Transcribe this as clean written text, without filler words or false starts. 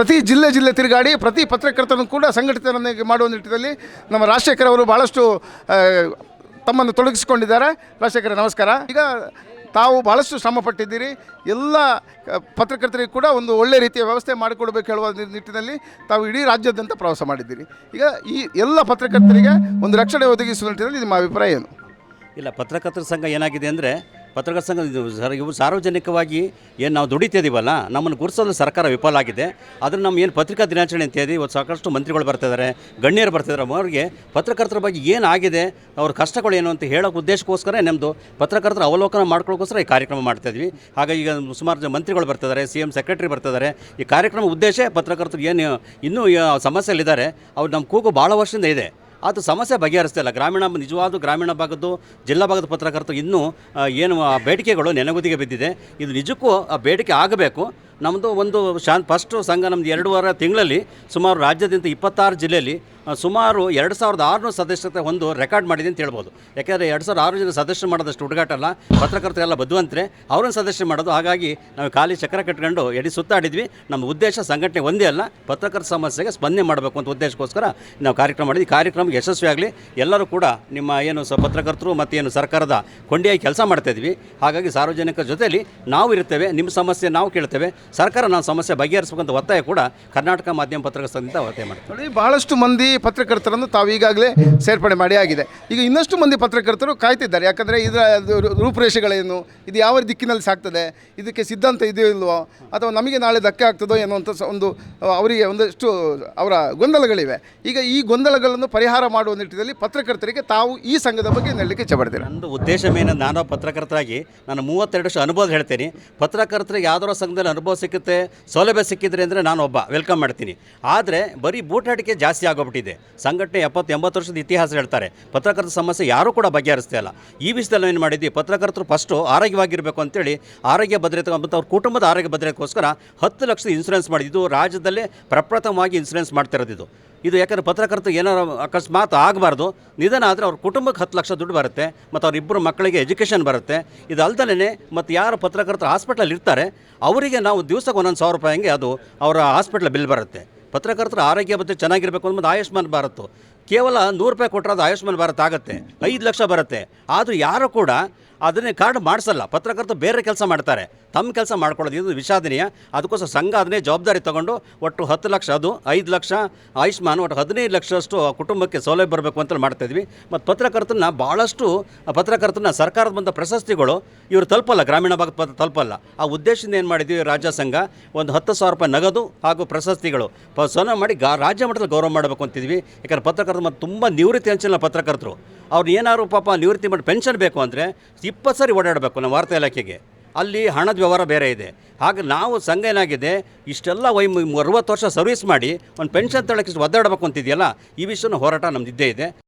ಪ್ರತಿ ಜಿಲ್ಲೆ ತಿರುಗಾಡಿ ಪ್ರತಿ ಪತ್ರಕರ್ತರನ್ನು ಕೂಡ ಸಂಘಟಿತರನ್ನಾಗಿ ಮಾಡುವ ನಿಟ್ಟಿನಲ್ಲಿ ನಮ್ಮ ರಾಜಶೇಖರ್ ಅವರು ಭಾಳಷ್ಟು ತಮ್ಮನ್ನು ತೊಡಗಿಸಿಕೊಂಡಿದ್ದಾರೆ. ರಾಜಶೇಖರ ನಮಸ್ಕಾರ. ಈಗ ತಾವು ಭಾಳಷ್ಟು ಶ್ರಮಪಟ್ಟಿದ್ದೀರಿ, ಎಲ್ಲ ಪತ್ರಕರ್ತರಿಗೆ ಕೂಡ ಒಂದು ಒಳ್ಳೆ ರೀತಿಯ ವ್ಯವಸ್ಥೆ ಮಾಡಿಕೊಡ್ಬೇಕು ಹೇಳುವ ನಿಟ್ಟಿನಲ್ಲಿ ತಾವು ಇಡೀ ರಾಜ್ಯಾದ್ಯಂತ ಪ್ರವಾಸ ಮಾಡಿದ್ದೀರಿ. ಈಗ ಈ ಎಲ್ಲ ಪತ್ರಕರ್ತರಿಗೆ ಒಂದು ರಕ್ಷಣೆ ಒದಗಿಸುವ ನಿಟ್ಟಿನಲ್ಲಿ ನಿಮ್ಮ ಅಭಿಪ್ರಾಯ ಏನು? ಇಲ್ಲ, ಪತ್ರಕರ್ತರ ಸಂಘ ಏನಾಗಿದೆ ಅಂದರೆ, ಪತ್ರಕರ್ತರ ಸಂಘ ಇವು ಸಾರ್ವಜನಿಕವಾಗಿ ಏನು ನಾವು ದುಡಿತಿದ್ದೀವಲ್ಲ, ನಮ್ಮನ್ನು ಗುರುತಿಸಲು ಸರ್ಕಾರ ವಿಫಲ ಆಗಿದೆ. ಆದರೆ ನಮ್ಮ ಏನು ಪತ್ರಿಕಾ ದಿನಾಚರಣೆ ಅಂತ ಇದೆ, ಇವತ್ತು ಸಾಕಷ್ಟು ಮಂತ್ರಿಗಳು ಬರ್ತಿದ್ದಾರೆ, ಗಣ್ಯರು ಬರ್ತಿದ್ದಾರೆ. ಅವರಿಗೆ ಪತ್ರಕರ್ತರ ಬಗ್ಗೆ ಏನಾಗಿದೆ, ಅವ್ರ ಕಷ್ಟಗಳು ಏನು ಅಂತ ಹೇಳೋಕೆ ಉದ್ದೇಶಕ್ಕೋಸ್ಕರ ನಮ್ಮದು ಪತ್ರಕರ್ತರ ಅವಲೋಕನ ಮಾಡ್ಕೊಳ್ಳೋಕ್ಕೋಸ್ಕರ ಈ ಕಾರ್ಯಕ್ರಮ ಮಾಡ್ತಾಯಿದ್ವಿ. ಹಾಗಾಗಿ ಈಗ ಸುಮಾರು ಮಂತ್ರಿಗಳು ಬರ್ತಿದ್ದಾರೆ, CM ಸೆಕ್ರೆಟರಿ ಬರ್ತಿದ್ದಾರೆ. ಈ ಕಾರ್ಯಕ್ರಮ ಉದ್ದೇಶ ಪತ್ರಕರ್ತರು ಏನು ಇನ್ನೂ ಸಮಸ್ಯೆಗಳಿದ್ದಾರೆ, ಅವ್ರು ನಮ್ಮ ಕೂಗು ಭಾಳ ವರ್ಷದಿಂದ ಇದೆ, ಅದು ಸಮಸ್ಯೆ ಬಗೆಹರಿಸ್ತಾ ಇಲ್ಲ. ನಿಜವಾದ ಗ್ರಾಮೀಣ ಭಾಗದ್ದು, ಜಿಲ್ಲಾ ಭಾಗದ ಪತ್ರಕರ್ತರು ಇನ್ನೂ ಏನು ಬೇಡಿಕೆಗಳು ನೆನಗುದಿಗೆ ಬಿದ್ದಿದೆ. ಇದು ನಿಜಕ್ಕೂ ಆ ಬೇಡಿಕೆ ಆಗಬೇಕು. ನಮ್ಮದು ಒಂದು ಫಸ್ಟು ಸಂಘ ನಮ್ಮದು 2.5 ತಿಂಗಳಲ್ಲಿ ಸುಮಾರು ರಾಜ್ಯದಿಂದ 26 ಜಿಲ್ಲೆಯಲ್ಲಿ ಸುಮಾರು 2600 ಸದಸ್ಯತೆ ಒಂದು ರೆಕಾರ್ಡ್ ಮಾಡಿದೆ ಅಂತ ಹೇಳ್ಬೋದು. ಯಾಕೆಂದರೆ 2600 ಜನ ಸದಸ್ಯರು ಮಾಡೋದಷ್ಟು ಹುಡುಗಾಟ ಅಲ್ಲ, ಪತ್ರಕರ್ತರೆಲ್ಲ ಬದ್ಧವಂತರೆ ಅವ್ರನ್ನ ಸದಸ್ಯ ಮಾಡೋದು. ಹಾಗಾಗಿ ನಾವು ಖಾಲಿ ಚಕ್ರ ಕಟ್ಕೊಂಡು ಎಡಿ ಸುತ್ತಾಡಿದ್ವಿ. ನಮ್ಮ ಉದ್ದೇಶ ಸಂಘಟನೆ ಒಂದೇ ಅಲ್ಲ, ಪತ್ರಕರ್ತರ ಸಮಸ್ಯೆಗೆ ಸ್ಪಂದನೆ ಮಾಡಬೇಕು ಅಂತ ಉದ್ದೇಶಕ್ಕೋಸ್ಕರ ನಾವು ಕಾರ್ಯಕ್ರಮ ಮಾಡಿದ್ವಿ. ಈ ಕಾರ್ಯಕ್ರಮ ಯಶಸ್ವಿಯಾಗಲಿ. ಎಲ್ಲರೂ ಕೂಡ ನಿಮ್ಮ ಏನು ಪತ್ರಕರ್ತರು ಮತ್ತು ಏನು ಸರ್ಕಾರದ ಕೊಂಡಿಯಾಗಿ ಕೆಲಸ ಮಾಡ್ತಾಯಿದ್ವಿ. ಹಾಗಾಗಿ ಸಾರ್ವಜನಿಕರ ಜೊತೆಯಲ್ಲಿ ನಾವು ಇರ್ತೇವೆ, ನಿಮ್ಮ ಸಮಸ್ಯೆ ನಾವು ಕೇಳ್ತೇವೆ, ಸರ್ಕಾರ ನಾವು ಸಮಸ್ಯೆ ಬಗೆಹರಿಸಬೇಕಂತ ಒತ್ತಾಯ ಕೂಡ ಕರ್ನಾಟಕ ಮಾಧ್ಯಮ ಪತ್ರಕರ್ತರ ಸಂಘದಿಂದ ಒತ್ತಾಯ ಮಾಡ್ತೀವಿ. ನೋಡಿ, ಭಾಳಷ್ಟು ಮಂದಿ ಪತ್ರಕರ್ತರನ್ನು ತಾವು ಈಗಾಗಲೇ ಸೇರ್ಪಡೆ ಮಾಡಿ ಆಗಿದೆ. ಈಗ ಇನ್ನಷ್ಟು ಮಂದಿ ಪತ್ರಕರ್ತರು ಕಾಯ್ತಿದ್ದಾರೆ. ಯಾಕಂದರೆ ಇದರ ರೂಪುರೇಷೆಗಳೇನು, ಇದು ಯಾವ ದಿಕ್ಕಿನಲ್ಲಿ ಸಾಗ್ತದೆ, ಇದಕ್ಕೆ ಸಿದ್ಧಾಂತ ಇದೆಯೋ ಇಲ್ವೋ, ಅಥವಾ ನಮಗೆ ನಾಳೆ ಧಕ್ಕೆ ಆಗ್ತದೋ ಎನ್ನುವಂಥ ಒಂದು ಅವರಿಗೆ ಒಂದಷ್ಟು ಅವರ ಗೊಂದಲಗಳಿವೆ. ಈಗ ಈ ಗೊಂದಲಗಳನ್ನು ಪರಿಹಾರ ಮಾಡುವ ನಿಟ್ಟಿನಲ್ಲಿ ಪತ್ರಕರ್ತರಿಗೆ ತಾವು ಈ ಸಂಘದ ಬಗ್ಗೆ ಹೇಳಲಿಕ್ಕೆ ಇಚ್ಛೆಪಡ್ತೀರಿ? ನಂದು ಉದ್ದೇಶ ಏನು, ನಾನು ಪತ್ರಕರ್ತರಾಗಿ ನಾನು 32 ವರ್ಷ ಅನುಭವ ಹೇಳ್ತೀನಿ. ಪತ್ರಕರ್ತರಿಗೆ ಯಾವ್ದಾರೋ ಸಂಘದಲ್ಲಿ ಅನುಭವ ಸಿಕ್ಕುತ್ತೆ, ಸೌಲಭ್ಯ ಸಿಕ್ಕಿದ್ರೆ ಅಂದರೆ ನಾನು ಒಬ್ಬ ವೆಲ್ಕಮ್ ಮಾಡ್ತೀನಿ. ಆದರೆ ಬರೀ ಬೂಟಾಟಿಕೆ ಜಾಸ್ತಿ ಆಗೋಗ್ಬಿಟ್ಟಿದೆ. ಸಂಘಟನೆ 70-80 ವರ್ಷದ ಇತಿಹಾಸ ಹೇಳ್ತಾರೆ. ಪತ್ರಕರ್ತರ ಸಮಸ್ಯೆ ಯಾರೂ ಕೂಡ ಬಗೆಹರಿಸ್ತಾ ಇಲ್ಲ. ಈ ವಿಷಯದಲ್ಲಿ ಏನು ಮಾಡಿದ್ವಿ, ಪತ್ರಕರ್ತರು ಫಸ್ಟು ಆರೋಗ್ಯವಾಗಿರಬೇಕು ಅಂತೇಳಿ ಆರೋಗ್ಯ ಭದ್ರತೆ ಮತ್ತು ಅವ್ರ ಕುಟುಂಬದ ಆರೋಗ್ಯ ಭದ್ರತೆಗೋಸ್ಕರ 10 ಲಕ್ಷದ ಇನ್ಸೂರೆನ್ಸ್ ಮಾಡಿದ್ದು. ರಾಜ್ಯದಲ್ಲೇ ಪ್ರಪ್ರಥಮವಾಗಿ ಇನ್ಸೂರೆನ್ಸ್ ಮಾಡ್ತಿರೋದು ಇದು. ಯಾಕಂದರೆ ಪತ್ರಕರ್ತರು ಏನಾರು ಅಕಸ್ಮಾತ್ ಆಗಬಾರ್ದು, ನಿಧನ ಆದರೆ ಅವ್ರ ಕುಟುಂಬಕ್ಕೆ 10 ಲಕ್ಷ ದುಡ್ಡು ಬರುತ್ತೆ, ಮತ್ತು ಅವ್ರಿಬ್ಬರು ಮಕ್ಕಳಿಗೆ ಎಜುಕೇಷನ್ ಬರುತ್ತೆ. ಇದು ಅಲ್ದಲೇ ಮತ್ತು ಯಾರು ಪತ್ರಕರ್ತರು ಹಾಸ್ಪಿಟ್ಲಲ್ಲಿ ಇರ್ತಾರೆ ಅವರಿಗೆ ನಾವು ದಿವಸಕ್ಕೆ 1,000 ರೂಪಾಯಿ ಹಂಗೆ ಅದು ಅವರ ಹಾಸ್ಪಿಟ್ಲ್ ಬಿಲ್ ಬರುತ್ತೆ. ಪತ್ರಕರ್ತರ ಆರೋಗ್ಯ ಭದ್ರತೆ ಚೆನ್ನಾಗಿರಬೇಕು ಅಂದ್ಬಿಟ್ಟು ಆಯುಷ್ಮಾನ್ ಭಾರತ್ ಕೇವಲ 100 ರೂಪಾಯಿ ಕೊಟ್ಟರೆ ಅದು ಆಯುಷ್ಮಾನ್ ಭಾರತ್ ಆಗುತ್ತೆ, 5 ಲಕ್ಷ ಬರುತ್ತೆ. ಆದರೂ ಯಾರು ಕೂಡ ಅದನ್ನೇ ಕಾರ್ಡ್ ಮಾಡಿಸಲ್ಲ. ಪತ್ರಕರ್ತರು ಬೇರೆ ಕೆಲಸ ಮಾಡ್ತಾರೆ, ತಮ್ಮ ಕೆಲಸ ಮಾಡ್ಕೊಳ್ಳೋದು ಇದು ವಿಷಾದನೀಯ. ಅದಕ್ಕೋಸ್ಕರ ಸಂಘ ಅದನ್ನೇ ಜವಾಬ್ದಾರಿ ತೊಗೊಂಡು ಒಟ್ಟು 10 ಲಕ್ಷ, ಅದು 5 ಲಕ್ಷ ಆಯುಷ್ಮಾನ್, ಒಟ್ಟು 15 ಲಕ್ಷಷ್ಟು ಕುಟುಂಬಕ್ಕೆ ಸೌಲಭ್ಯ ಬರಬೇಕು ಅಂತ ಮಾಡ್ತಾಯಿದ್ವಿ. ಮತ್ತು ಭಾಳಷ್ಟು ಪತ್ರಕರ್ತರನ್ನ ಸರ್ಕಾರದ ಬಂದ ಪ್ರಶಸ್ತಿಗಳು ಇವರು ತಲುಪಲ್ಲ, ಗ್ರಾಮೀಣ ಭಾಗದ ತಲುಪಲ್ಲ. ಆ ಉದ್ದೇಶದಿಂದ ಏನು ಮಾಡಿದ್ವಿ, ರಾಜ್ಯ ಸಂಘ ಒಂದು 10,000 ರೂಪಾಯಿ ನಗದು ಹಾಗೂ ಪ್ರಶಸ್ತಿಗಳು ಸೊನ್ನ ಮಾಡಿ ರಾಜ್ಯ ಮಟ್ಟದಲ್ಲಿ ಗೌರವ ಮಾಡಬೇಕು ಅಂತಿದ್ವಿ. ಯಾಕಂದರೆ ಪತ್ರಕರ್ತರು ಮತ್ತು ತುಂಬ ನಿವೃತ್ತಿ ಅಂಚಿನ ಪತ್ರಕರ್ತರು ಅವ್ರು ಏನಾದ್ರು ಪಾಪ ನಿವೃತ್ತಿ ಮಾಡಿ ಪೆನ್ಷನ್ ಬೇಕು ಅಂದರೆ 20 ಸರಿ ಓಡಾಡಬೇಕು ನಮ್ಮ ವಾರ್ತಾ ಇಲಾಖೆಗೆ. ಅಲ್ಲಿ ಹಣದ ವ್ಯವಹಾರ ಬೇರೆ ಇದೆ. ಹಾಗೆ ನಾವು ಸಂಘ ಏನಾಗಿದೆ, ಇಷ್ಟೆಲ್ಲ 60 ವರ್ಷ ಸರ್ವಿಸ್ ಮಾಡಿ ಒಂದು ಪೆನ್ಷನ್ ತಗೊಳ್ಳೋಕ್ಕೆ ಇಷ್ಟು ಒದ್ದಾಡಬೇಕು ಅಂತಿದೆಯಲ್ಲ, ಈ ವಿಷಯನ ಹೋರಾಟ ನಮ್ಮದಿದ್ದೇ ಇದೆ.